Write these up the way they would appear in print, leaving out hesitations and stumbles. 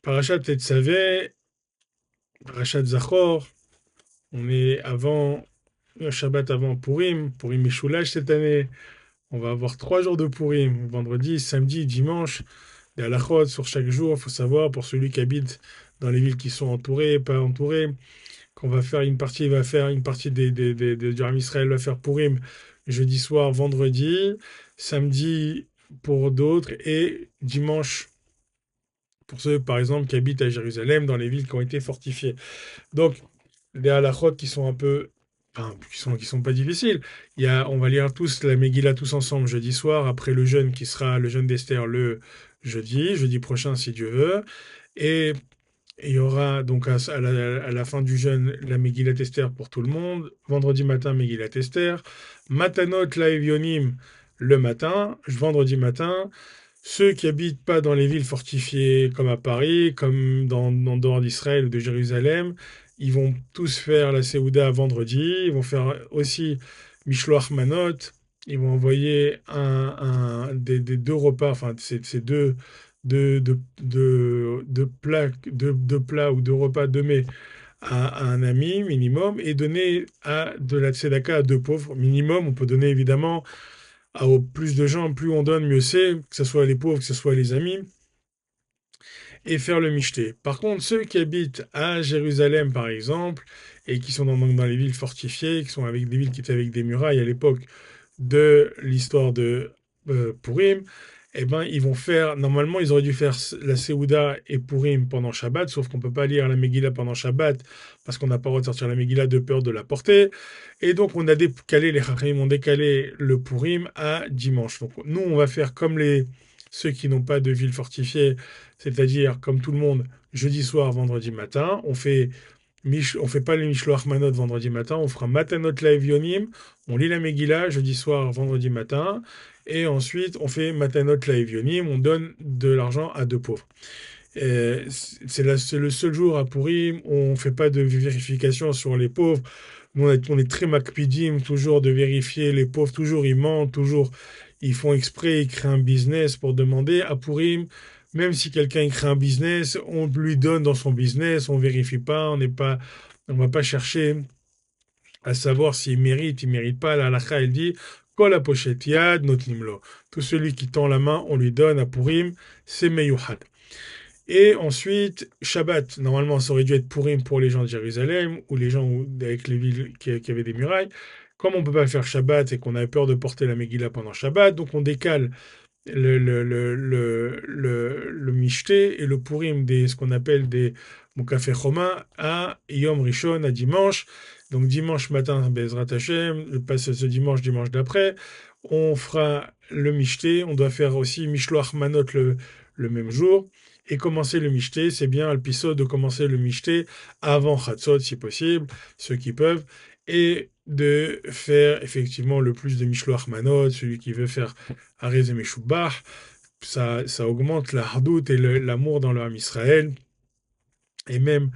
Parashat Tetzavé, Parashat Zachor, on est avant le Shabbat avant Purim, Purim Mishoulash cette année. On va avoir 3 jours de Purim, vendredi, samedi, dimanche, des halachot sur chaque jour. Il faut savoir, pour celui qui habite dans les villes qui sont entourées, pas entourées, qu'on va faire une partie, il va faire une partie du Ham Israël va faire Purim jeudi soir, vendredi, samedi pour d'autres et dimanche pour ceux, par exemple, qui habitent à Jérusalem, dans les villes qui ont été fortifiées. Donc, des halakhot qui sont un peu, enfin, qui sont pas difficiles. On va lire tous la Megillah tous ensemble jeudi soir, après le jeûne qui sera le jeûne d'Esther le jeudi prochain si Dieu veut. Et il y aura donc à la fin du jeûne la Megillat Esther pour tout le monde. Vendredi matin, Megillat Esther. Matanot Laevionim le matin, vendredi matin. Ceux qui habitent pas dans les villes fortifiées comme à Paris, comme en dehors d'Israël ou de Jérusalem, ils vont tous faire la Séouda vendredi. Ils vont faire aussi Mishloach Manot. Ils vont envoyer des deux repas, enfin, c'est deux plats ou deux repas de mets à un ami minimum et donner de la tzedaka à deux pauvres minimum. On peut donner évidemment au plus de gens, plus on donne, mieux c'est, que ce soit les pauvres, que ce soit les amis, et faire le michté. Par contre, ceux qui habitent à Jérusalem, par exemple, et qui sont dans les villes fortifiées, qui sont avec des villes qui étaient avec des murailles à l'époque de l'histoire de Purim, eh ben, ils vont faire, normalement, ils auraient dû faire la Séouda et Purim pendant Shabbat, sauf qu'on peut pas lire la Megillah pendant Shabbat, parce qu'on n'a pas le droit de sortir la Megillah de peur de la porter. Et donc, on a décalé, les Chachamim ont décalé le Purim à dimanche. Donc, nous, on va faire comme ceux qui n'ont pas de ville fortifiée, c'est-à-dire, comme tout le monde, jeudi soir, vendredi matin, on fait pas le Mishloach Manot vendredi matin, on fera Matanot Laevionim, on lit la Megillah jeudi soir, vendredi matin, et ensuite on fait Matanot Laevionim, on donne de l'argent à deux pauvres. C'est le seul jour à Purim où on fait pas de vérification sur les pauvres. Nous, on est très makpidim, toujours de vérifier les pauvres, toujours ils mentent, toujours ils font exprès, ils créent un business pour demander à Purim. Même si quelqu'un crée un business, on lui donne dans son business, on vérifie pas, on va pas chercher à savoir il mérite pas. La halakha, elle dit, Kol pochette yad notlimlo. Tout celui qui tend la main, on lui donne à Purim, c'est meyuhad. Et ensuite, Shabbat, normalement, ça aurait dû être Purim pour les gens de Jérusalem ou les gens avec les villes qui avaient des murailles. Comme on peut pas faire Shabbat et qu'on avait peur de porter la Megillah pendant Shabbat, donc on décale le Mishté et le Purim ce qu'on appelle des Mukafé Choma à Yom Rishon, à dimanche. Donc dimanche matin, Bezrat Hashem, ce dimanche d'après, on fera le Mishté. On doit faire aussi Mishloach Manot le même jour. Et commencer le Mishté, c'est bien Alpiso de commencer le Mishté avant Chatzot si possible, ceux qui peuvent, et de faire effectivement le plus de Mishloach Manot, celui qui veut faire Arez et Meshubach, ça augmente la hardout et l'amour dans le Ham Israël. Et même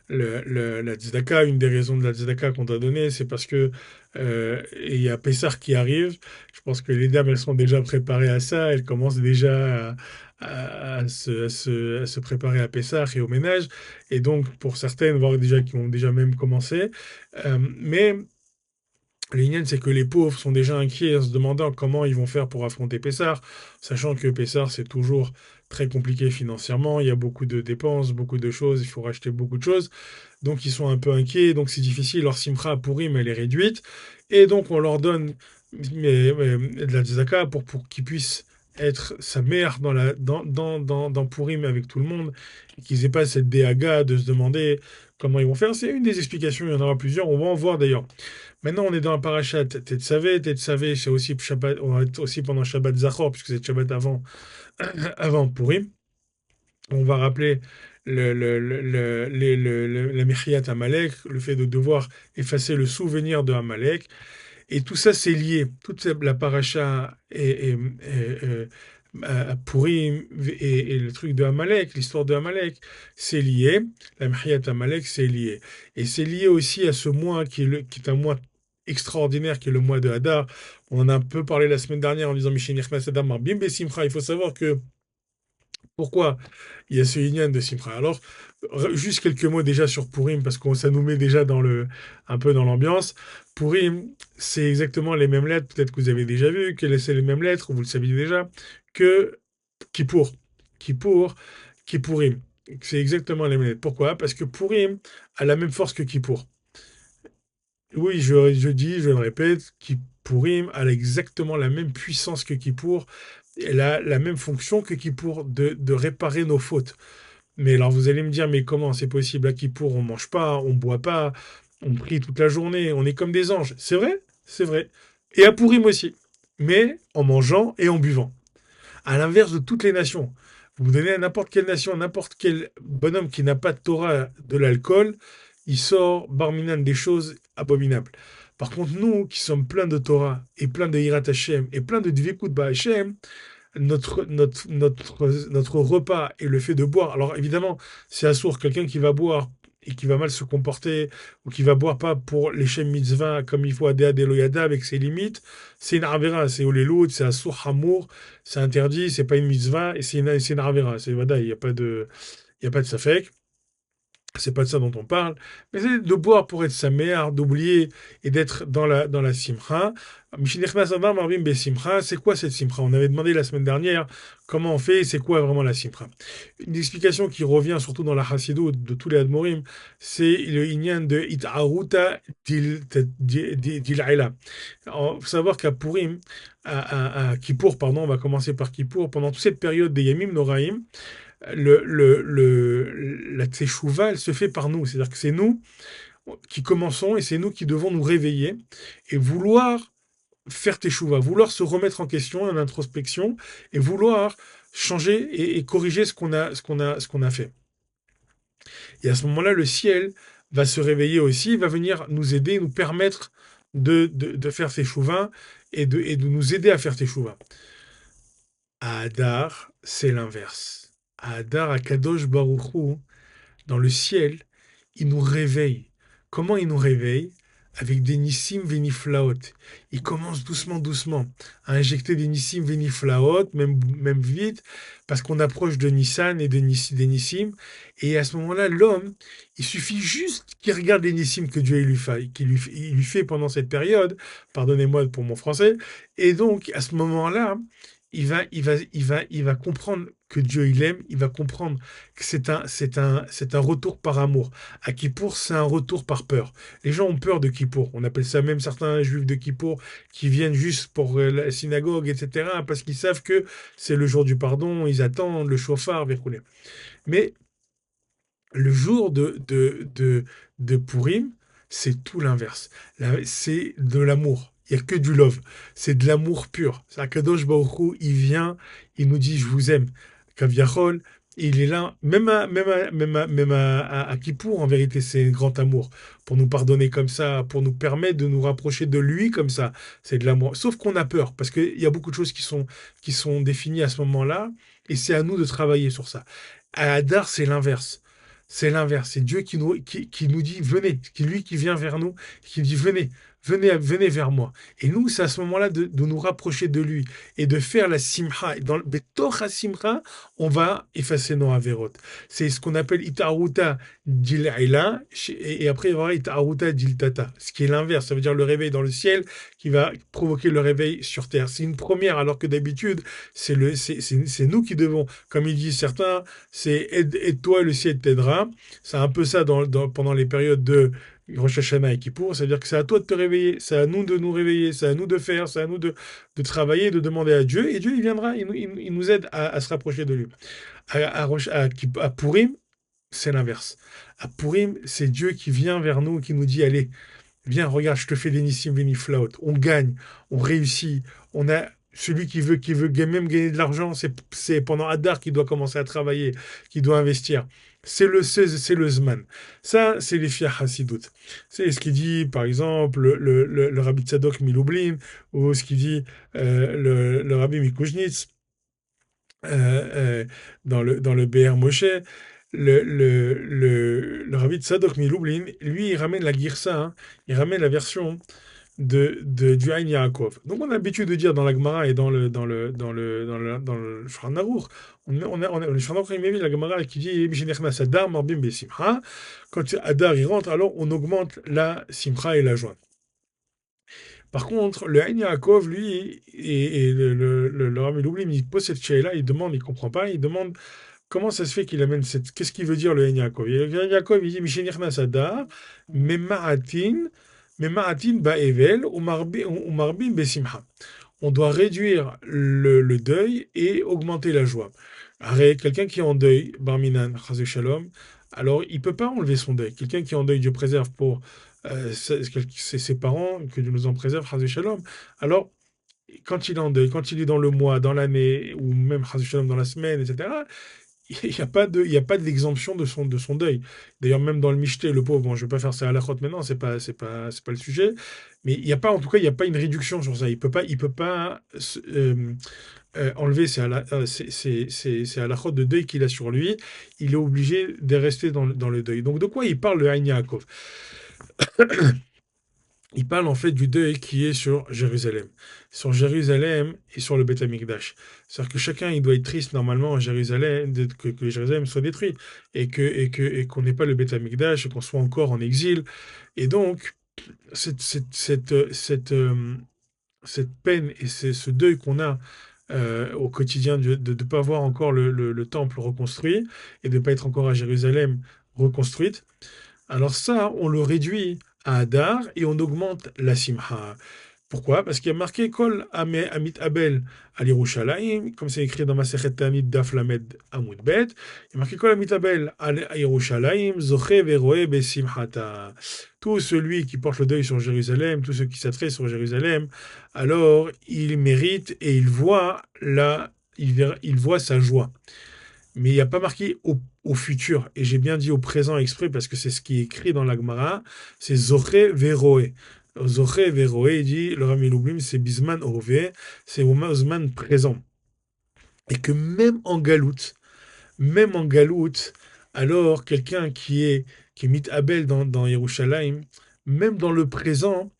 la tzedaka, une des raisons de la tzedaka qu'on t'a donné, c'est parce que il y a Pessah qui arrive. Je pense que les dames, elles sont déjà préparées à ça. Elles commencent déjà à se préparer à Pessah et au ménage. Et donc, pour certaines, voire déjà qui ont déjà même commencé. Mais l'Inyan, c'est que les pauvres sont déjà inquiets en se demandant comment ils vont faire pour affronter Pessar, sachant que Pessar, c'est toujours très compliqué financièrement, il y a beaucoup de dépenses, beaucoup de choses, il faut racheter beaucoup de choses, donc ils sont un peu inquiets, donc c'est difficile, leur simcha à Purim, elle est réduite, et donc on leur donne de la tzedaka pour qu'ils puissent être sa mère dans Purim avec tout le monde, et qu'ils n'aient pas cette déhaga de se demander comment ils vont faire. C'est une des explications, il y en aura plusieurs, on va en voir d'ailleurs. Maintenant, on est dans la parashat Tetzavé. Tetzavé, c'est aussi Shabbat, on va être aussi pendant Shabbat Zachor, puisque c'est Shabbat avant Purim. On va rappeler la Mechiyat Amalek, le fait de devoir effacer le souvenir de Amalek. Et tout ça, c'est lié. La paracha à Purim et le truc de Amalek, l'histoire de Amalek, c'est lié. La Mechiyat Amalek, c'est lié. Et c'est lié aussi à ce mois qui est un mois extraordinaire, qui est le mois de Hadar. On en a un peu parlé la semaine dernière en disant Mishin Yechnas Hadar Marbim Besimcha. Il faut savoir que Pourquoi il y a ce Inyan de Simcha? Alors, juste quelques mots déjà sur Purim, parce que ça nous met déjà un peu dans l'ambiance. Purim, c'est exactement les mêmes lettres, peut-être que vous avez déjà vu, que c'est les mêmes lettres, vous le saviez déjà, que Kippour. Kippour, Kippourim. C'est exactement les mêmes lettres. Pourquoi? Parce que Purim a la même force que Kippour. Oui, je dis, je le répète, Kippourim a exactement la même puissance que Kippour. Elle a la même fonction que Kippour de réparer nos fautes. Mais alors vous allez me dire, mais comment c'est possible à Kippour, on mange pas, on boit pas, on prie toute la journée, on est comme des anges. C'est vrai, c'est vrai. Et à Pourim aussi. Mais en mangeant et en buvant. À l'inverse de toutes les nations. Vous donnez à n'importe quelle nation, à n'importe quel bonhomme qui n'a pas de Torah de l'alcool, il sort barminan des choses abominables. Par contre, nous qui sommes pleins de Torah et pleins de Hirat Hashem et pleins de Dvikut Ba Hashem, notre repas et le fait de boire. Alors évidemment, c'est assourd, quelqu'un qui va boire et qui va mal se comporter, ou qui va boire pas pour les Shem Mitzvah comme il faut Adéa Deloyada avec ses limites, c'est une Avera, c'est Oleloud, c'est assour Hamour, c'est interdit, c'est pas une Mitzvah, et c'est une Avera, c'est Vada, il y a pas de Safek. C'est pas de ça dont on parle, mais c'est de boire pour être sa mère, d'oublier et d'être dans la simcha. Mishinechnas Adam Marbim Besimcha, c'est quoi cette simcha? On avait demandé la semaine dernière comment on fait, c'est quoi vraiment la simcha? Une explication qui revient surtout dans la Chassidut de tous les Admorim, c'est le inyan de It'aruta Dil'aila. Il faut savoir qu'à Purim, à Kippour, pardon, on va commencer par Kippour, pendant toute cette période des Yamim Noraim, la teshuvah, elle se fait par nous. C'est-à-dire que c'est nous qui commençons et c'est nous qui devons nous réveiller et vouloir faire teshuvah, vouloir se remettre en question, en introspection et vouloir changer et corriger ce qu'on a fait. Et à ce moment-là, le ciel va se réveiller aussi, va venir nous aider, nous permettre de faire teshuvah et de nous aider à faire teshuvah. À Hadar, c'est l'inverse. À Hadar, à Kadosh Baruch Hu, dans le ciel, il nous réveille. Comment il nous réveille? Avec des nissim veniflaot. Il commence doucement, doucement à injecter des nissim veniflaot, même vite, parce qu'on approche de Nissan et des nissim. Et à ce moment-là, l'homme, il suffit juste qu'il regarde les nissim que Dieu il lui fait pendant cette période. Pardonnez-moi pour mon français. Et donc, à ce moment-là, il va comprendre que Dieu il aime, il va comprendre que c'est un retour par amour. À Kippour, c'est un retour par peur. Les gens ont peur de Kippour. On appelle ça même certains juifs de Kippour qui viennent juste pour la synagogue, etc., parce qu'ils savent que c'est le jour du pardon, ils attendent le chauffard, verrouillé. Mais le jour de Purim, c'est tout l'inverse. C'est de l'amour. Il n'y a que du love. C'est de l'amour pur. C'est Akadosh Baruch Hu, il vient, il nous dit je vous aime. Kaviachol, il est là, même à Kippour, en vérité, c'est un grand amour. Pour nous pardonner comme ça, pour nous permettre de nous rapprocher de lui comme ça, c'est de l'amour. Sauf qu'on a peur, parce qu'il y a beaucoup de choses qui sont définies à ce moment-là, et c'est à nous de travailler sur ça. À Hadar, c'est l'inverse. C'est l'inverse. C'est Dieu qui nous dit venez, qui lui qui vient vers nous, qui dit venez, venez vers moi. Et nous, c'est à ce moment-là de nous rapprocher de lui et de faire la simcha. Et dans le Betoch simcha, on va effacer nos avérotes. C'est ce qu'on appelle itaruta dil'ila, et après il va y avoir itaruta diltata, ce qui est l'inverse. Ça veut dire le réveil dans le ciel qui va provoquer le réveil sur terre. C'est une première, alors que d'habitude, c'est nous qui devons, comme ils disent certains, c'est aide-toi, le ciel t'aidera. C'est un peu ça pendant les périodes de Rosh Hashanah et Kippour. C'est-à-dire que c'est à toi de te réveiller, c'est à nous de nous réveiller, c'est à nous de faire, c'est à nous de travailler, de demander à Dieu. Et Dieu, il viendra, il nous aide à se rapprocher de lui. À Purim, c'est l'inverse. À Purim, c'est Dieu qui vient vers nous, qui nous dit, allez, viens, regarde, je te fais des Nissim Veniflaot. On gagne, on réussit, on a celui qui veut même gagner de l'argent, c'est pendant Hadar qu'il doit commencer à travailler, qu'il doit investir. C'est le Zman. Ça, c'est les Fiach Hasidut. C'est ce qu'il dit, par exemple, le Rabbi Tzadok Milublin, ou ce qu'il dit le Rabbi Mikoujnitz dans le BR Moshe. Le Rabbi Tzadok Milublin, lui, il ramène la Girsa, hein, il ramène la version du Haïn Yaakov. Donc on a l'habitude de dire dans la Gemara et dans le Shulchan Aruch, le Shulchan Aruch, il met la Gemara qui dit Mishenechnas Adar Marbim Besimcha. Quand Adar il rentre, alors on augmente la Simcha et la joie. Par contre, le Haïn Yaakov, lui, et le Rami Loublim, il pose cette là, il demande, il comprend pas, il demande comment ça se fait qu'il amène cette. Qu'est-ce qu'il veut dire le Haïn Yaakov? Le Haïn Yaakov, il dit Mishenechnas Adar, Mema'atin Ba'evel, ou Marbim Besimcha. On doit réduire le deuil et augmenter la joie. Arrête, quelqu'un qui est en deuil, Barminan, Chazé Shalom, alors il ne peut pas enlever son deuil. Quelqu'un qui est en deuil, Dieu préserve pour ses parents, que Dieu nous en préserve, Chazé Shalom. Alors, quand il est en deuil, quand il est dans le mois, dans l'année, ou même Chazé Shalom dans la semaine, etc., il n'y a pas d'exemption de son deuil. D'ailleurs, même dans le Michté, le pauvre, bon, je ne vais pas faire ça à la khote maintenant, c'est pas le sujet, mais il n'y a pas, en tout cas, il n'y a pas une réduction sur ça. Il peut pas enlever, c'est à la khote de deuil qu'il a sur lui. Il est obligé de rester dans le deuil. Donc, de quoi il parle le Haïn Yaakov? Il parle en fait du deuil qui est sur Jérusalem et sur le Beth Amikdash. C'est-à-dire que chacun il doit être triste normalement à Jérusalem, que Jérusalem soit détruit et qu'on n'ait pas le Beth Amikdash, et qu'on soit encore en exil. Et donc cette peine et ce deuil qu'on a au quotidien de ne pas voir encore le temple reconstruit et de ne pas être encore à Jérusalem reconstruite. Alors ça, on le réduit à Hadar et on augmente la Simha. Pourquoi? Parce qu'il y a marqué Kol Amit Abel al Yerushalayim, comme c'est écrit dans ma Sechet Tamid Daf Lamed Amud Bet. Il y a marqué Kol Amit Abel al Yerushalayim, Zoche Veroe Besimhata. Tout celui qui porte le deuil sur Jérusalem, tous ceux qui s'attraient sur Jérusalem, alors il mérite et il voit sa joie. Mais il n'y a pas marqué au futur. Et j'ai bien dit au présent exprès parce que c'est ce qui est écrit dans la Gemara. C'est Zoché Veroé. Zoché Veroé, il dit, le Rami Loubim, c'est Bisman Ove, c'est Zman présent. Et que même en galoute, alors quelqu'un qui est mit Abel dans Yerushalayim, même dans le présent,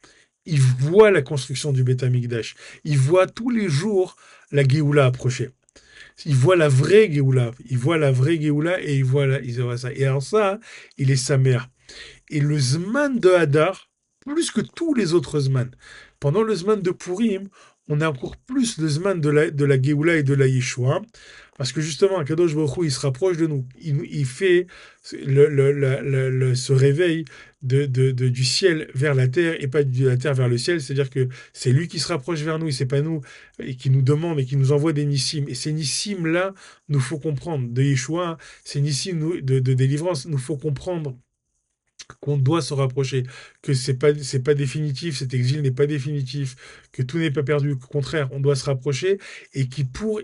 il voit la construction du Beth Amikdash. Il voit tous les jours la Géoula approcher. Il voit la vraie Géoula. Il voit la vraie Géoula et il voit ça. Et alors ça, il est sa mère. Et le Zman de Hadar, plus que tous les autres Zman. Pendant le Zman de Purim, on a encore plus le Zman de la Géoula et de la Yeshua. Parce que justement, Kadosh Baruch Hu, il se rapproche de nous. Il fait ce réveil du ciel vers la terre et pas de la terre vers le ciel. C'est-à-dire que c'est lui qui se rapproche vers nous et c'est pas nous, et qui nous demande et qui nous envoie des nissim. Et ces nissim-là, nous faut comprendre. De Yeshua, ces nissim de délivrance, nous faut comprendre qu'on doit se rapprocher, que c'est pas définitif, cet exil n'est pas définitif, que tout n'est pas perdu, au contraire, on doit se rapprocher, et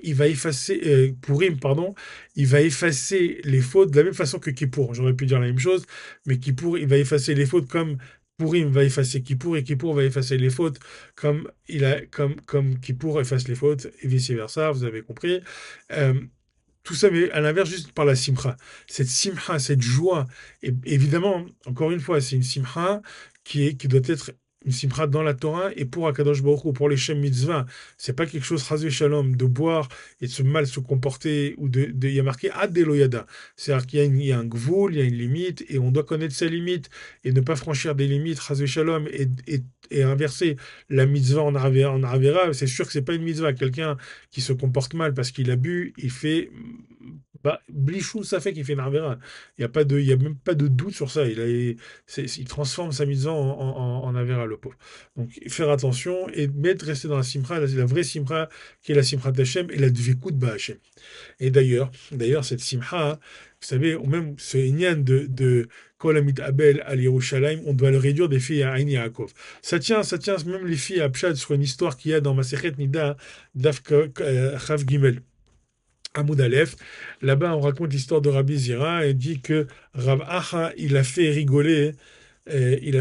il va effacer, Pourim, pardon, il va effacer les fautes de la même façon que Kippour. J'aurais pu dire la même chose, mais Kippour, il va effacer les fautes comme Pourim va effacer Kippour, et Kippour va effacer les fautes comme Kippour efface les fautes, et vice-versa, vous avez compris. Euh, tout ça, mais à l'inverse, juste par la simcha. Cette simcha, cette joie, et évidemment, encore une fois, c'est une simcha qui doit être une simcha dans la Torah et pour Akadosh Baruch Hu, pour les Shem Mitzvah. C'est pas quelque chose, chas shalom, de boire et de mal se comporter, ou il y a marqué ad Eloyada. C'est-à-dire qu'il y a un gvoul, il y a une limite, et on doit connaître ses limites, et ne pas franchir des limites, chas shalom, et inverser la mitzvah en Avera. C'est sûr que c'est pas une mitzvah. Quelqu'un qui se comporte mal parce qu'il a bu, il fait. Bah, Blichou, ça fait qu'il fait une Arvera. Il y a même pas de doute sur ça. Il transforme sa mise en Avera, le pauvre. Donc, faire attention et rester dans la Simcha, la vraie Simcha, qui est la Simcha d'Hachem et la Dvekut Ba'Hachem. Et d'ailleurs, cette Simcha, vous savez, ou même ce Inyan de Kol Amit Abel al Yerushalayim, on doit le réduire des filles à Aïn Yaakov. Ça tient même les filles à Pshad sur une histoire qu'il y a dans Masechet Nida, Daf Chav Gimel. Hamoud Aleph, là-bas on raconte l'histoire de Rabbi Zira et dit que Rav Acha il a fait rigoler, Rabbi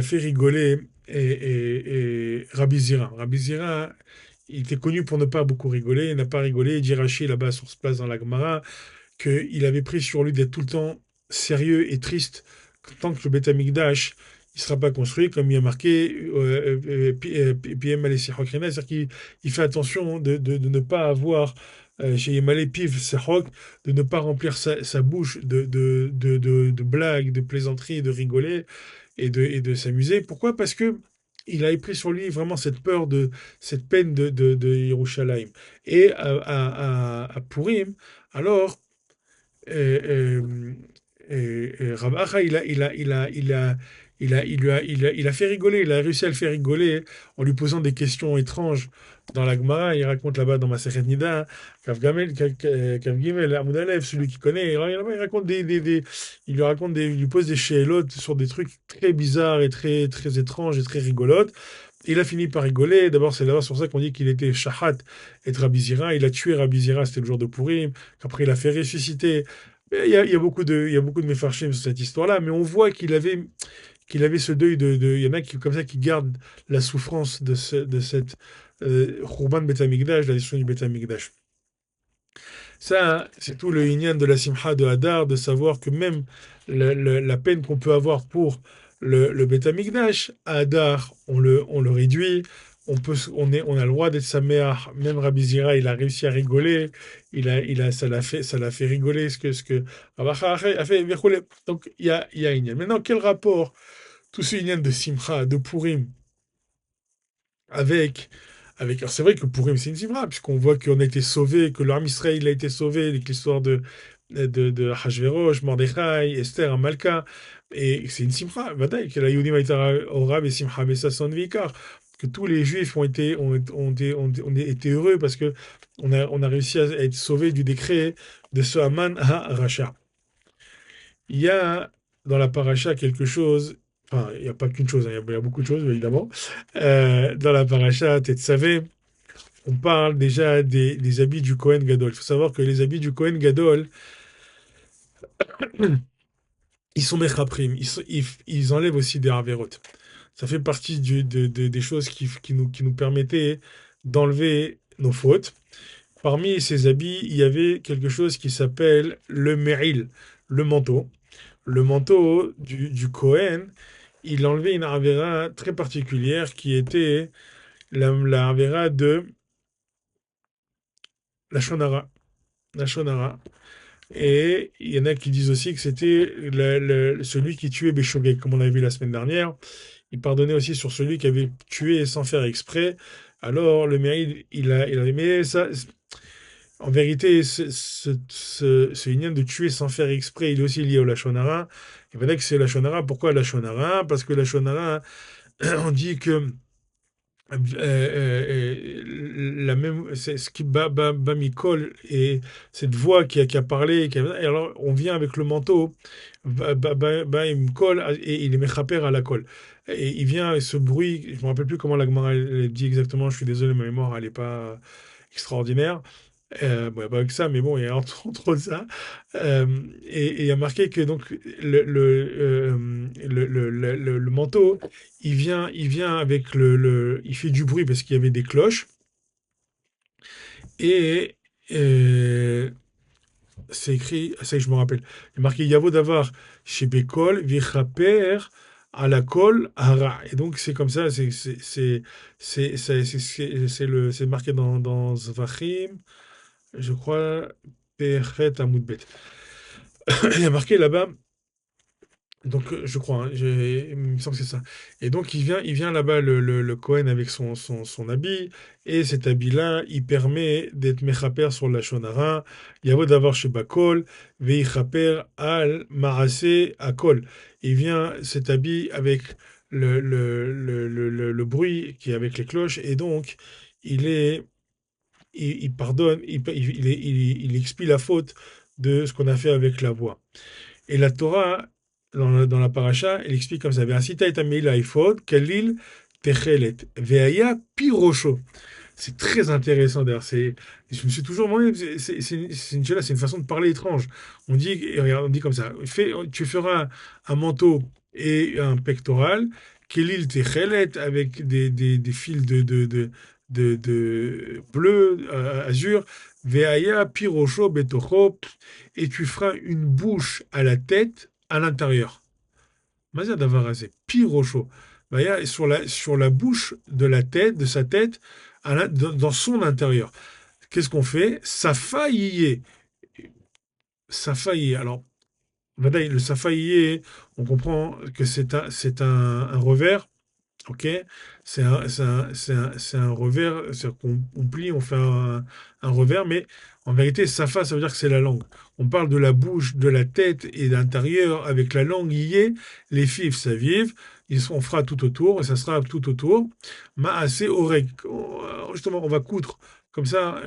Zira. Rabbi Zira, il était connu pour ne pas beaucoup rigoler, il n'a pas rigolé. Il dit Rashi là-bas sur ce place dans la Gemara qu'il avait pris sur lui d'être tout le temps sérieux et triste tant que le Beth Amikdash il sera pas construit, comme il y a marqué, PM Malé Sihokrina, c'est-à-dire qu'il il fait attention de ne pas avoir, chez Yemalé Piv Sehok, de ne pas remplir sa bouche de blagues, de plaisanteries, de rigoler et de s'amuser. Pourquoi? Parce que il avait pris sur lui vraiment cette peur cette peine de Yerushalayim. Et à Purim, alors, Rav Acha, il a fait rigoler, il a réussi à le faire rigoler en lui posant des questions étranges dans la Gemara. Il raconte là-bas dans Masechet Nida, Kav Gimel, Amud Aleph, celui qui connaît, il raconte il lui raconte il lui pose des shélotes sur des trucs très bizarres et très, très étranges et très rigolotes. Il a fini par rigoler. D'abord, c'est d'abord sur ça qu'on dit qu'il était shahat et Rabbi Zira. Il a tué Rabbi Zira, c'était le jour de Purim. Qu'après, il a fait ressusciter. Mais il y a il y a beaucoup de méfarchim sur cette histoire-là, mais on voit qu'il avait ce deuil il y en a qui, comme ça, qui gardent la souffrance de cette Khurban Bet HaMikdash, la destruction du Bet HaMikdash. Ça, c'est tout le inyan de la simcha de Hadar, de savoir que même la peine qu'on peut avoir pour le Beth Amikdash, à Hadar, on le réduit. On a le droit d'être saméach. Même Rabbi Zira, il a réussi à rigoler. Ça l'a fait rigoler ce que Rabbi Acha a fait. Donc, il y a inyan. Maintenant, quel rapport tout ce inyan de simcha, de Purim, alors c'est vrai que Purim, c'est une simra, puisqu'on voit qu'on a été sauvé, que l'armée Israël a été sauvé, avec l'histoire de Hachvérosh, Mordechai, Esther, Amalka, et c'est une simra, Vadaï, que la Yehudim Aïtara Orab et Simcha Bessasson Vikar, que tous les Juifs ont été heureux parce que on a réussi à être sauvés du décret de ce Haman à Racha. Il y a dans la paracha quelque chose, enfin, il n'y a pas qu'une chose, hein, il y a beaucoup de choses, évidemment. Dans la paracha Tetzavé, on parle déjà des habits du Kohen Gadol. Il faut savoir que les habits du Kohen Gadol, ils sont mechaprim, ils enlèvent aussi des avérots. Ça fait partie des choses qui nous permettaient d'enlever nos fautes. Parmi ces habits, il y avait quelque chose qui s'appelle le meril, le manteau. Le manteau du Kohen, il enlevait une avéra très particulière qui était la avéra de la shonara. La shonara. Et il y en a qui disent aussi que c'était celui qui tuait Béchogek, comme on avait vu la semaine dernière. Il pardonnait aussi sur celui qui avait tué sans faire exprès. Alors, le mérite, il a mais ça, en vérité, ce lien de tuer sans faire exprès, il est aussi lié au Lachonara. Il va dire que c'est Lachonara. Pourquoi Lachonara? Parce que Lachonara, on dit que la même, c'est ce qui Mikol et cette voix qui a parlé, et alors on vient avec le manteau, il me colle et il est mechaper à la colle. Et il vient ce bruit, je me rappelle plus comment la Gemara elle dit exactement, je suis désolé, ma mémoire elle est pas extraordinaire. Bon, pas que ça, mais bon, il y a entre autres ça. Et il y a marqué que donc le manteau, il vient avec il fait du bruit parce qu'il y avait des cloches. Et c'est écrit, ça y est, je me rappelle. Il y a marqué Yavo d'avoir chez Bekol, Vichaper, à la kol, hara. Et donc c'est comme ça, c'est marqué dans Zvachim, je crois, Pechet Amoudbet. Il y a marqué là-bas, donc je crois, hein, il me semble que c'est ça. Et donc il vient là-bas le Cohen avec son habit, et cet habit-là, il permet d'être mechaper sur la shonara, yavo d'avoir chez Bakol, veichaper al maase akol. Il vient cet habit avec le bruit qui est avec les cloches, et donc il est il pardonne, il expie la faute de ce qu'on a fait avec la voix. Et la Torah, dans la paracha, elle explique comme ça: Ve'asita et amila ifod, kalil techelet, ve'aya pirosho. C'est très intéressant d'ailleurs. Je me suis toujours demandé, c'est une façon de parler étrange. On dit, et regarde, on dit comme ça: tu feras un manteau et un pectoral, kelil techelet, avec des fils de bleu, azur, veaya pirosho betocho, et tu feras une bouche à la tête à l'intérieur. Mazia Davarazé, pire au chaud. Sur la bouche de la tête, de sa tête, dans son intérieur. Qu'est-ce qu'on fait? Safaïe. Safaïe. Alors, Vadaï, le safaïe, on comprend que c'est un revers. Ok, c'est un revers, c'est-à-dire qu'on on plie, on fait un revers, mais en vérité, safa, ça veut dire que c'est la langue. On parle de la bouche, de la tête et de l'intérieur avec la langue liée, les fifs, ça vive, on fera tout autour, et ça sera tout autour. Maasé oreg. Justement, on va coudre comme ça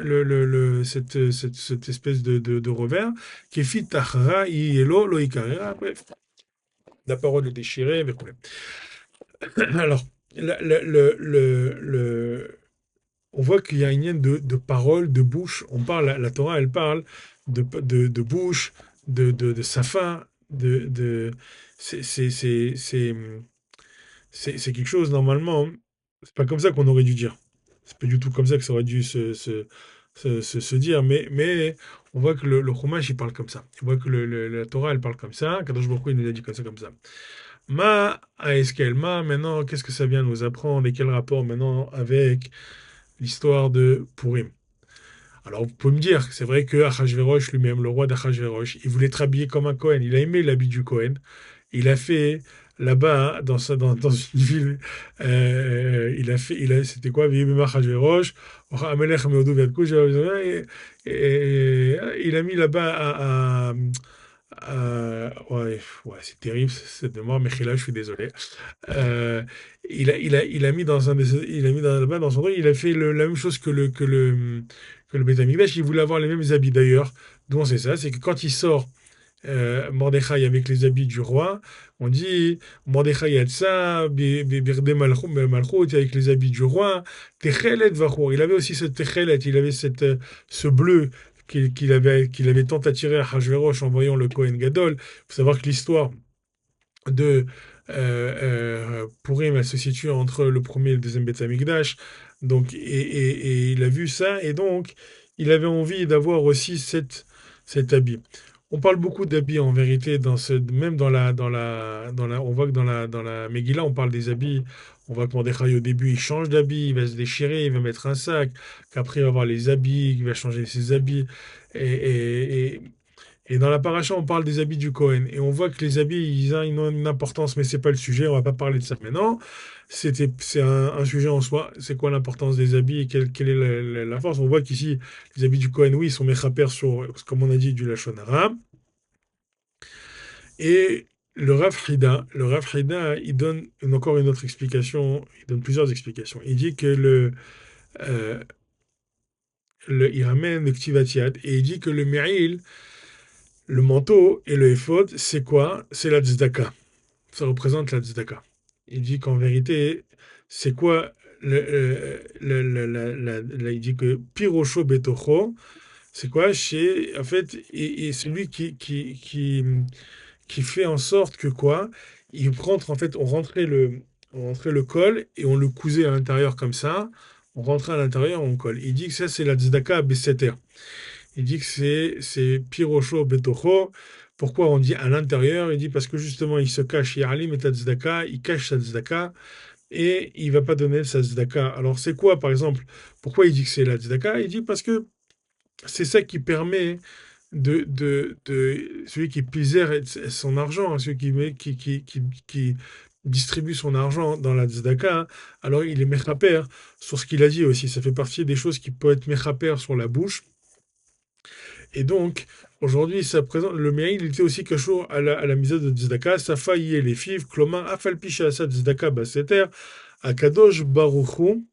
cette espèce de revers qui est fit tachra, yelo, loïka. Bref, la parole est déchirée, mais alors, on voit qu'il y a une ligne de parole, de bouche. On parle, la Torah, elle parle de bouche, de safa, c'est, c'est, c'est, c'est, c'est quelque chose, normalement, c'est pas comme ça qu'on aurait dû dire. C'est pas du tout comme ça que ça aurait dû se dire, mais on voit que le Chumash, il parle comme ça. On voit que la Torah, elle parle comme ça. Kadosh Baruch Hu, il nous a dit comme ça. Ma ASKL, Ma, maintenant, qu'est-ce que ça vient nous apprendre et quel rapport maintenant avec l'histoire de Purim? Alors, vous pouvez me dire, c'est vrai que Achashverosh lui-même, le roi d'Achashverosh, il voulait être habillé comme un Cohen. Il a aimé l'habit du Cohen. Il a fait là-bas, dans une ville, c'était quoi? Vihibima Achashverosh, Amelech Meodou Vedkush, il a mis là-bas ouais, ouais, c'est terrible cette mémoire, mais là, je suis désolé. Euh, il a mis il a mis là-bas dans son truc, il a fait la même chose que le Beth Amikdash. Il voulait avoir les mêmes habits d'ailleurs. D'où on sait ça, c'est que quand il sort Mordechai avec les habits du roi, on dit Mordechai Yatsa, Birde Malchut avec les habits du roi, Techelet Vachour. Il avait aussi ce Techelet, il avait ce bleu qu'il avait tant attiré à Hachverosh en voyant le Kohen Gadol. Il faut savoir que l'histoire de Purim, elle se situe entre le premier et le deuxième Beth Amikdash. Donc, et il a vu ça, et donc, il avait envie d'avoir aussi cet habit. On parle beaucoup d'habits en vérité, même on voit que dans la Megillah, on parle des habits. On voit que Mordechai au début, il change d'habit, il va se déchirer, il va mettre un sac, qu'après il va avoir les habits, il va changer ses habits. Et dans la paracha, on parle des habits du Cohen. Et on voit que les habits, ils ont une importance, mais c'est pas le sujet. On va pas parler de ça maintenant. C'est un sujet en soi. C'est quoi l'importance des habits et quelle est la force? On voit qu'ici, les habits du Cohen, oui, ils sont méchapers sur, comme on a dit, du Lachon arabe. Et le Rav Hida, il donne encore une autre explication. Il donne plusieurs explications. Il dit que euh, il ramène le Ktivatiad et il dit que le Me'il, le manteau et le éphod, c'est quoi? C'est la tzedaka. Ça représente la tzedaka. Il dit qu'en vérité, c'est quoi il dit que pirocho betocho, c'est quoi? En fait, et celui qui fait en sorte que quoi? Il rentre, en fait, on rentrait le col et on le cousait à l'intérieur comme ça. On rentrait à l'intérieur, on colle. Il dit que ça, c'est la tzedaka à Besseter. Il dit que c'est Pirocho Betocho. Pourquoi on dit à l'intérieur? Il dit parce que justement, il se cache, Yarlim et Tzedaka, il cache sa Tzedaka et il va pas donner sa Tzedaka. Alors, c'est quoi, par exemple, pourquoi il dit que c'est la Tzedaka? Il dit parce que c'est ça qui permet de celui qui pisère son argent, hein, celui qui distribue son argent dans la tzedaka, hein, alors il est mechaper sur ce qu'il a dit aussi. Ça fait partie des choses qui peuvent être mechaper sur la bouche. Et donc, aujourd'hui, ça présente, le mérite, il était aussi cachour à la mise de Tzedaka, ça faillit les fives, Kloma, Afalpisha, sa Tzedaka, Basseter, Akadosh Baruchu,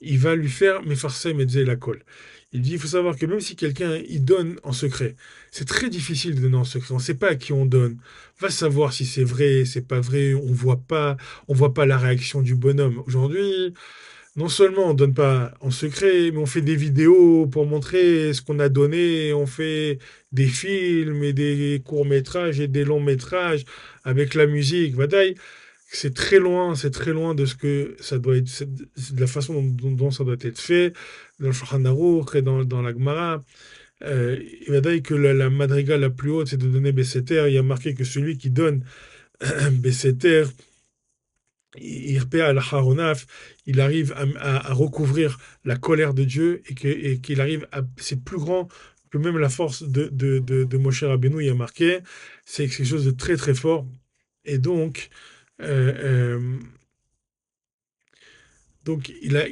il va lui faire Mefarsem et la colle. Il dit, il faut savoir que même si quelqu'un, il donne en secret, c'est très difficile de donner en secret, on ne sait pas à qui on donne. Va savoir si c'est vrai, c'est pas vrai, on voit pas la réaction du bonhomme. Aujourd'hui, non seulement on donne pas en secret, mais on fait des vidéos pour montrer ce qu'on a donné, on fait des films et des courts-métrages et des longs-métrages avec la musique. Bataille, c'est très loin de ce que ça doit être, de la façon dont ça doit être fait dans le Shulchan Aruch et dans la Gemara. Il va dire que la madriga la plus haute, c'est de donner Besseter. Il y a marqué que celui qui donne Besséter, Irpea al-Haronaf, il arrive à recouvrir la colère de Dieu et qu'il arrive à. C'est plus grand que même la force de Moshe Rabbeinu, il y a marqué. C'est quelque chose de très très fort. Et euh, euh, donc il a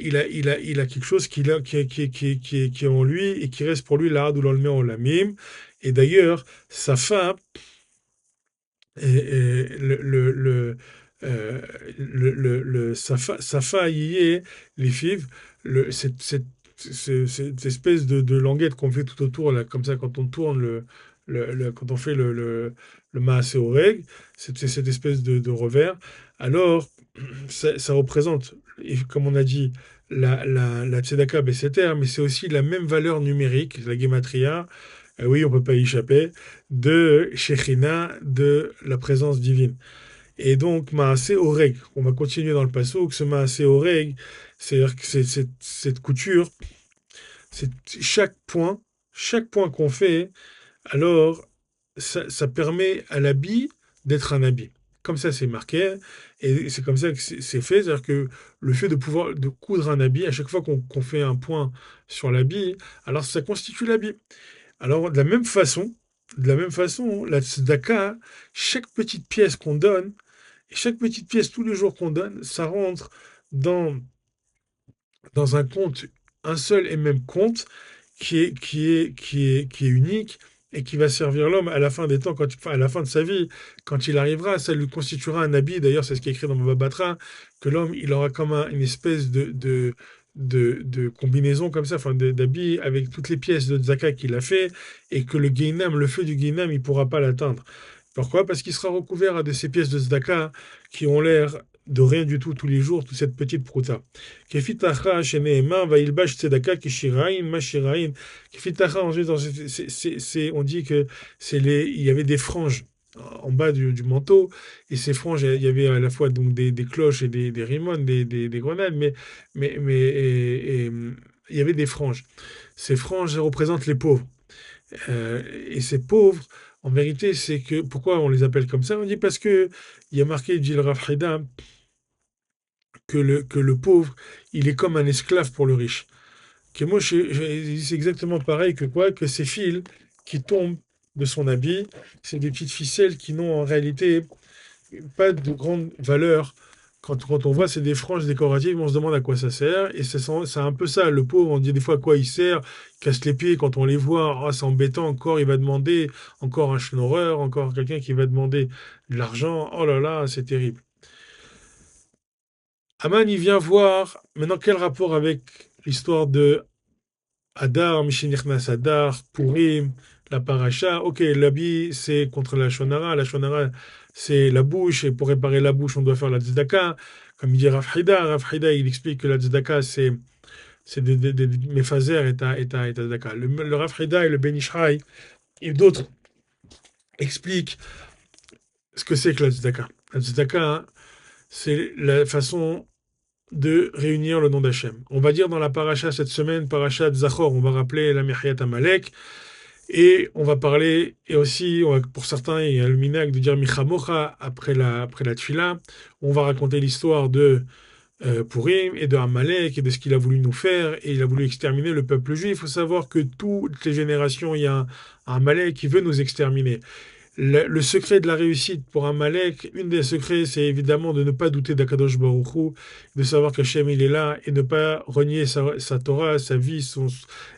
quelque chose qui est en lui et qui reste pour lui l'ard ou l'olmé en lamim. Et d'ailleurs, sa femme, et euh, Safa Yiyé, les fives, cette espèce de languette qu'on fait tout autour, là, comme ça, quand on tourne quand on fait le Maasé Oreg, c'est cette espèce de revers. Alors, ça représente, comme on a dit, la Tzedaka Besséter, mais c'est aussi la même valeur numérique, la Gematria, oui, on peut pas y échapper, de Shekhinah, de la présence divine. Et donc, Maasé Oreg, on va continuer dans le Passouk, ce Maasé Oreg, c'est-à-dire que cette couture, c'est chaque point qu'on fait, alors ça permet à l'habit d'être un habit. Comme ça, c'est marqué, et c'est comme ça que c'est fait, c'est-à-dire que le fait de pouvoir de coudre un habit, à chaque fois qu'on fait un point sur l'habit, alors ça constitue l'habit. Alors, de la même façon, la tzedaka, chaque petite pièce qu'on donne, et chaque petite pièce tous les jours qu'on donne, ça rentre dans, dans un compte, un seul et même compte, qui est unique et qui va servir l'homme à la fin des temps, à la fin de sa vie, quand il arrivera, ça lui constituera un habit. D'ailleurs, c'est ce qui est écrit dans Baba Batra, que l'homme, il aura comme une espèce de combinaison comme ça, enfin d'habit avec toutes les pièces de Zaka qu'il a fait, et que le Guénam, le feu du Guénam, il ne pourra pas l'atteindre. Pourquoi? Parce qu'il sera recouvert de ces pièces de Zdaka qui ont l'air de rien du tout tous les jours, toute cette petite prouta. Kefitacha sheneema vailbash tzedaka kishirain mashirain. Kefitacha, ensuite, on dit que il y avait des franges en bas du manteau, et ces franges, il y avait à la fois donc des cloches et des rimones, des grenades, mais il y avait des franges. Ces franges représentent les pauvres. Et ces pauvres, en vérité, c'est que. Pourquoi on les appelle comme ça? On dit parce que il y a marqué, dit le Rav Haïda, que le pauvre, il est comme un esclave pour le riche. Que moi, c'est exactement pareil que quoi? Que ces fils qui tombent de son habit, c'est des petites ficelles qui n'ont en réalité pas de grande valeur. Quand on voit c'est des franges décoratives, on se demande à quoi ça sert. Et c'est un peu ça, le pauvre, on dit des fois à quoi il sert, il casse les pieds quand on les voit. Ah, c'est embêtant, encore il va demander, encore un schnorreur, encore quelqu'un qui va demander de l'argent. Oh là là, c'est terrible. Aman, il vient voir, maintenant quel rapport avec l'histoire de Hadar, Mishinichnas Hadar, Purim, la paracha. Ok, l'habit, c'est contre la shonara. La shonara, c'est la bouche. Et pour réparer la bouche, on doit faire la tzedaka. Comme il dit Rav Hida. Rav Hida, il explique que la tzedaka, c'est des méphaser et ta tzedaka. Le Rav Hida et le Ben Ishraï et d'autres expliquent ce que c'est que la tzedaka. La tzedaka, hein, c'est la façon de réunir le nom d'Hachem. On va dire dans la paracha cette semaine, paracha Zachor, on va rappeler la Mechayat Amalek. Et on va parler, et aussi, pour certains, il y a le minag de dire Michamocha après la Tfila. On va raconter l'histoire de Purim et de Amalek et de ce qu'il a voulu nous faire. Et il a voulu exterminer le peuple juif. Il faut savoir que toutes les générations, il y a un Amalek qui veut nous exterminer. Le secret de la réussite pour un Malek, une des secrets, c'est évidemment de ne pas douter d'Akadosh Baruch Hu, de savoir qu'Hachem il est là et ne pas renier sa Torah, sa vie,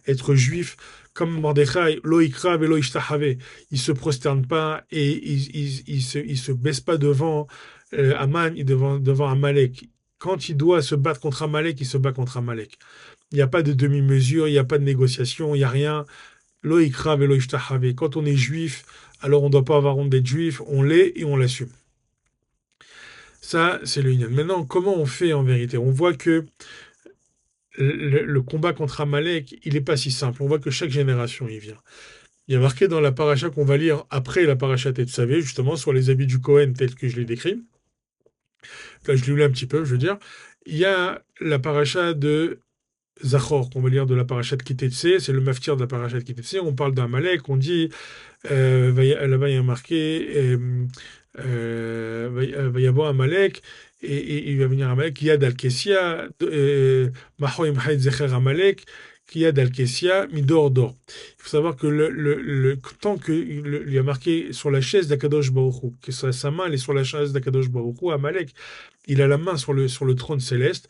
être juif. Comme Mordechai, lo ikra velo ishtahave. Il se prosterne pas et il se baisse pas devant Aman, devant Amalek. Quand il doit se battre contre Amalek, il se bat contre Amalek. Il n'y a pas de demi-mesure, il n'y a pas de négociation, il n'y a rien. Lo ikra velo ishtahave. Quand on est juif, alors on ne doit pas avoir honte d'être juif, on l'est et on l'assume. Ça, c'est le Inyan. Maintenant, comment on fait en vérité? On voit que le combat contre Amalek, il n'est pas si simple. On voit que chaque génération y vient. Il y a marqué dans la paracha qu'on va lire après la paracha Tetzavé, justement, sur les habits du Cohen tels que je l'ai décrit. Là, je l'ai lu un petit peu, je veux dire. Il y a la paracha de Zachor, qu'on va lire de la parashat Kitetsé, c'est le maftir de la parashat Kitetsé, on parle d'un Malek, on dit, là-bas il y a marqué, va y avoir un Malek, et il va venir un Malek, Yad al-Kessia, Maho Imhaïd Zecher Amalek, Yad al-Kessia, Midor Dor. Il faut savoir que tant que il y a marqué sur la chaise d'Akadosh Baruch Hu, que sa main elle est sur la chaise d'Akadosh Baruch Hu, Amalek, il a la main sur le trône céleste,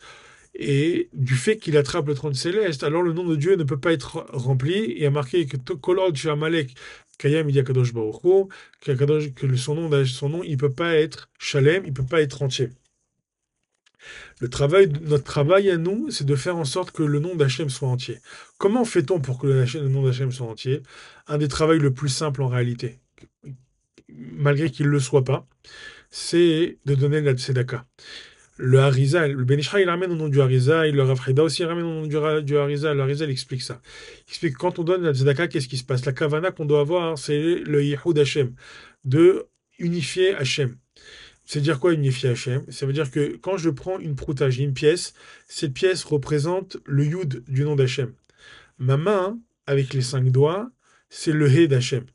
et du fait qu'il attrape le trône céleste, alors le nom de Dieu ne peut pas être rempli. Il y a marqué que Kolod chez Amalek, Kayam il y a Kadosh Baruch Hu, que son nom, il peut pas être Shalem, il peut pas être entier. Notre travail à nous, c'est de faire en sorte que le nom d'Hachem soit entier. Comment fait-on pour que le nom d'Hachem soit entier? Un des travaux le plus simple en réalité, malgré qu'il ne le soit pas, c'est de donner la tzedaka. Le Harizal, le Ben Ishra, il ramène au nom du Harizal, le Rav Hida aussi ramène au nom du Harizal. Le Harizal explique ça. Il explique que quand on donne la tzedaka, qu'est-ce qui se passe? La kavana qu'on doit avoir, c'est le Yihoud Hashem, de unifier Hashem. C'est dire quoi unifier Hashem? Ça veut dire que quand je prends une proutage, une pièce, cette pièce représente le Yud du nom d'Hachem. Ma main, avec les 5 doigts, c'est le He d'Hachem.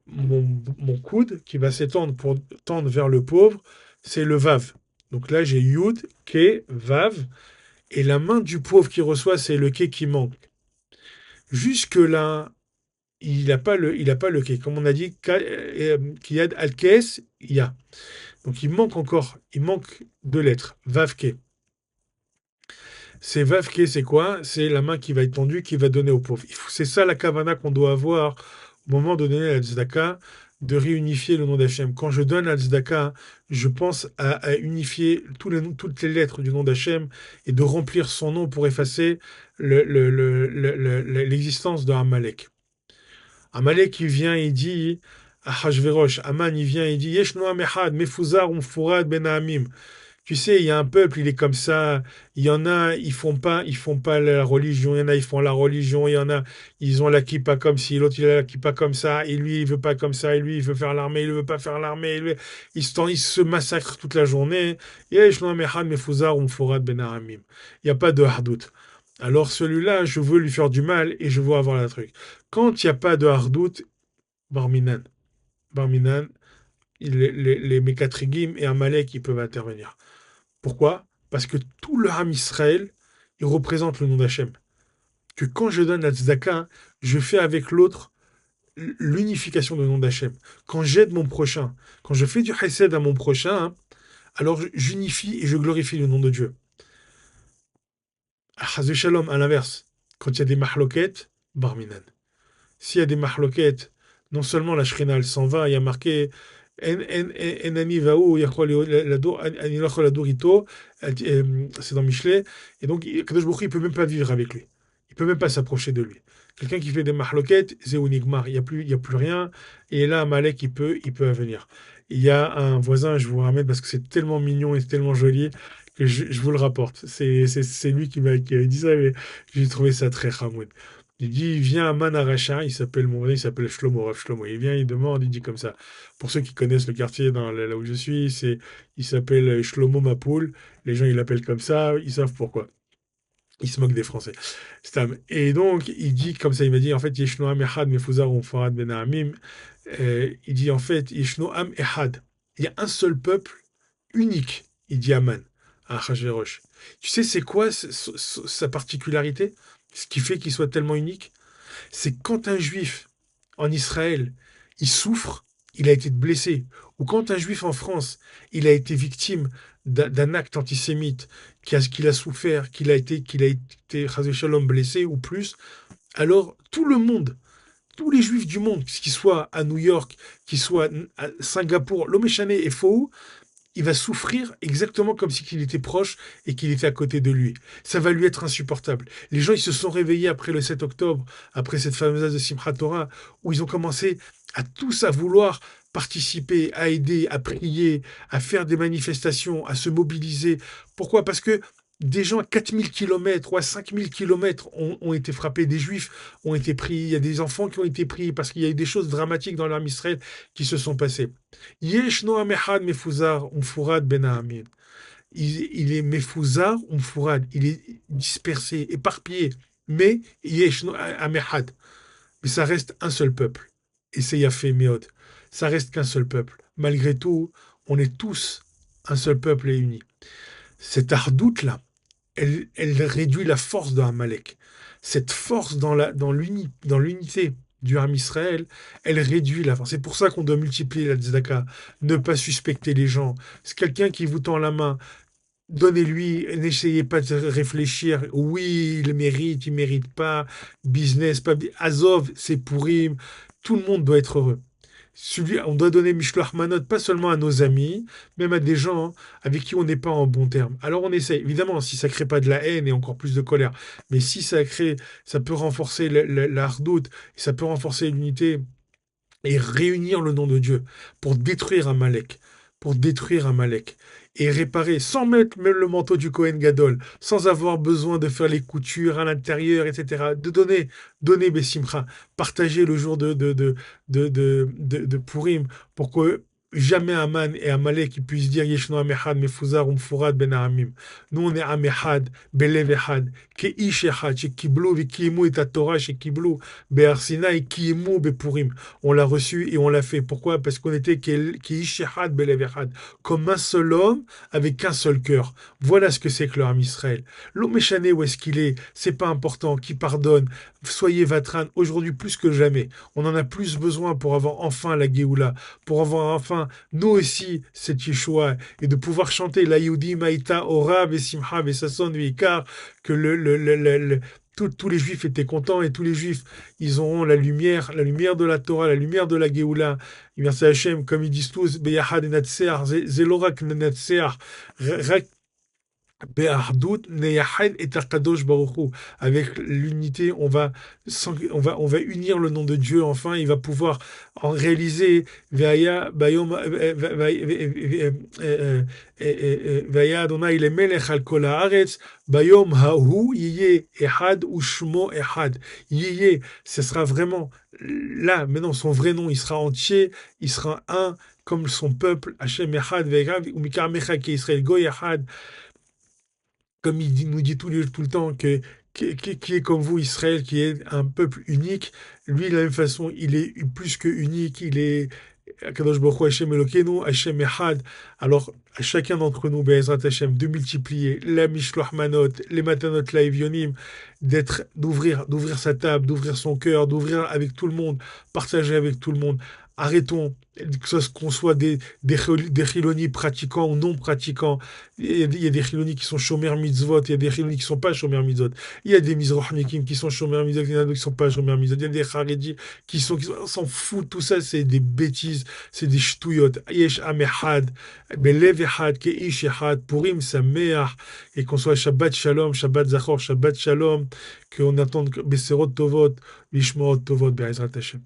Mon coude, qui va s'étendre pour tendre vers le pauvre, c'est le Vav. Donc là, j'ai Yud, Ke, Vav, et la main du pauvre qui reçoit, c'est le Ke qui manque. Jusque-là, il n'a pas le Ke. Comme on a dit, Kiyad al-Kes, il y a. Donc il manque 2 lettres, Vav, Ke. C'est Vav, Ke, c'est quoi? C'est la main qui va être tendue, qui va donner au pauvre. C'est ça la kavana qu'on doit avoir au moment de donner la tzedaka, de réunifier le nom d'Hachem. Quand je donne la tzedaka, je pense à unifier toutes les lettres du nom d'Hachem et de remplir son nom pour effacer l'existence de Amalek. Amalek, il vient et dit à Hashverosh, Aman, il vient et dit Yeshno Amechad, Mefuzar, Umfurad, Ben Hamim. Tu sais, il y a un peuple, il est comme ça. Il y en a, ils font pas la religion. Il y en a, ils font la religion. Il y en a, ils ont la kippa comme ci, l'autre, il a la kippa comme ça. Et lui, il veut pas comme ça. Et lui, il veut faire l'armée, il veut pas faire l'armée. Il se massacre toute la journée. Yesh no mechad mefuzar umforad ben haramim. Il n'y a pas de hardout. Alors celui-là, je veux lui faire du mal et je veux avoir le truc. Quand il n'y a pas de hardout, barminan. Barminan, les Mekatrigim et Amalek, ils peuvent intervenir. Pourquoi? Parce que tout le Ham Israël, il représente le nom d'Hachem. Que quand je donne la tzedaka, je fais avec l'autre l'unification du nom d'Hachem. Quand j'aide mon prochain, quand je fais du chesed à mon prochain, alors j'unifie et je glorifie le nom de Dieu. À Shalom, à l'inverse, quand il y a des mahloket, barminan. S'il y a des mahloket, non seulement la shrina elle s'en va, il y a marqué Enani Vaou, Ito, c'est dans Michelet, et donc Kadosh Baruch Hu, il peut même pas vivre avec lui. Il peut même pas s'approcher de lui. Quelqu'un qui fait des mahloket, c'est Nigmar, il y a plus rien, et là, Malek, il peut venir. Il y a un voisin, je vous ramène parce que c'est tellement mignon et c'est tellement joli que je vous le rapporte. C'est lui qui avait dit ça, mais j'ai trouvé ça très chamoun. Il dit, il vient à Manaracha, mon voisin, il s'appelle Shlomo, Rav Shlomo. Il vient, il demande, il dit comme ça. Pour ceux qui connaissent le quartier là où je suis, il s'appelle Shlomo Mapoul. Les gens, ils l'appellent comme ça, ils savent pourquoi. Il se moque des Français. Et donc, il dit comme ça, il m'a dit, en fait, Yeshno Am Echad Mefuzar Farad Ben Amim. Il dit, en fait, Yeshno Am Echad. Il y a un seul peuple unique, il dit Aman, à Achashverosh. Tu sais, c'est quoi sa particularité? Ce qui fait qu'il soit tellement unique? C'est quand un juif en Israël, il souffre, il a été blessé, ou quand un juif en France, il a été victime d'un acte antisémite, qu'il a souffert, qu'il a été Shalom, blessé ou plus, alors tout le monde, tous les juifs du monde, qu'ils soient à New York, qu'ils soient à Singapour, l'Omeshane et Fou, il va souffrir exactement comme si qu'il était proche et qu'il était à côté de lui. Ça va lui être insupportable. Les gens, ils se sont réveillés après le 7 octobre, après cette fameuse de Simchat Torah, où ils ont commencé à tous à vouloir participer, à aider, à prier, à faire des manifestations, à se mobiliser. Pourquoi? Parce que des gens à 4000 kilomètres ou à 5000 kilomètres ont été frappés, des juifs ont été pris, il y a des enfants qui ont été pris parce qu'il y a eu des choses dramatiques dans l'armée Israël qui se sont passées. Yeshno Amechad Mefuzar Umfurad Ben Hamin. il est mefouzar ou mfourad, il est dispersé, éparpillé, mais yeshno amehad. Mais ça reste un seul peuple. Et c'est Yafé Meod. Ça reste qu'un seul peuple. Malgré tout, on est tous un seul peuple et uni. Cette ardoute-là, elle réduit la force de Amalek. Cette force dans l'unité du Ham Israël, elle réduit la force. C'est pour ça qu'on doit multiplier la tzedaka, ne pas suspecter les gens. C'est quelqu'un qui vous tend la main, donnez-lui, n'essayez pas de réfléchir, oui, il mérite pas, business, pas, Azov, c'est pourri, tout le monde doit être heureux. On doit donner Mishloach Manot pas seulement à nos amis, même à des gens avec qui on n'est pas en bon terme. Alors on essaie, évidemment, si ça crée pas de la haine et encore plus de colère, mais si ça crée, ça peut renforcer la hardoute, ça peut renforcer l'unité et réunir le nom de Dieu pour détruire Amalek, pour détruire Amalek et réparer sans mettre même le manteau du Kohen Gadol, sans avoir besoin de faire les coutures à l'intérieur, etc. De donner Bessimcha, partager le jour de Purim pour que jamais Aman et Amalek qui puissent dire Yeshno Amechad Mefuzar Umfurad Ben Aramim. Nous on est Amechad, Belev Echad, Keish Echad, Shekiblu Vikimu et Torah Shekiblu Be'ar Sinai Kimu Bepurim. On l'a reçu et on l'a fait. Pourquoi? Parce qu'on était Keish Echad Belev Echad, comme un seul homme avec qu'un seul cœur. Voilà ce que c'est que le Ham Israël. L'homme méchané, où est-ce qu'il est? C'est pas important. Qui pardonne? Soyez Vatran. Aujourd'hui, plus que jamais, on en a plus besoin pour avoir enfin la Géoula, pour avoir enfin, nous aussi, cette Yeshua, et de pouvoir chanter la Yehudi Maïta, Ora, Vesimcha, Vesasson, Veikar, que tous les juifs étaient contents et tous les juifs, ils auront la lumière de la Torah, la lumière de la Géoula. Merci Hachem, comme ils disent tous, Beyahad et Natseach, Zelorak Natseach, Be'ahdout, Neyahad et Akadosh Baruch Hu. Avec l'unité, on va unir le nom de Dieu. Enfin, il va pouvoir en réaliser. Veaya Bayom Veaya Adonai le Melech al kol haaretz Bayom hahu Yiyeh Ehad Ushmo Ehad. Yiyeh, ce sera vraiment là. Maintenant, son vrai nom, il sera entier, il sera un comme son peuple. Hashem Ehad Ve'gav Umikar Mecha Ki Israël Goy Ehad. Comme nous dit tout le temps qui est comme vous, Israël, qui est un peuple unique, lui, de la même façon, il est plus que unique, il est Kadosh Baruch Hu Hashem Elokeinu, Hashem Echad. Alors, à chacun d'entre nous, Be'ezrat Hashem, de multiplier la Mishloach Manot, les Matanot, la Evionim, d'ouvrir sa table, d'ouvrir son cœur, d'ouvrir avec tout le monde, partager avec tout le monde. Arrêtons qu'on soit des chilonis pratiquants ou non pratiquants. Il y a des chilonis qui sont shomer mitzvot, il y a des chilonis qui ne sont pas shomer mitzvot. Il y a des mizrochnikim qui sont shomer mitzvot, il y en a d'autres qui ne sont pas shomer mitzvot. Il y a des charedis on s'en fout. Tout ça, c'est des bêtises, c'est des shtouyot. Yesh amehad, belev echad, keish echad, purim sameach, et qu'on soit Shabbat Shalom, Shabbat Zachor, Shabbat Shalom, qu'on attende Beserot Tovot, Vishmorot Tovot, Be'ezrat Hashem.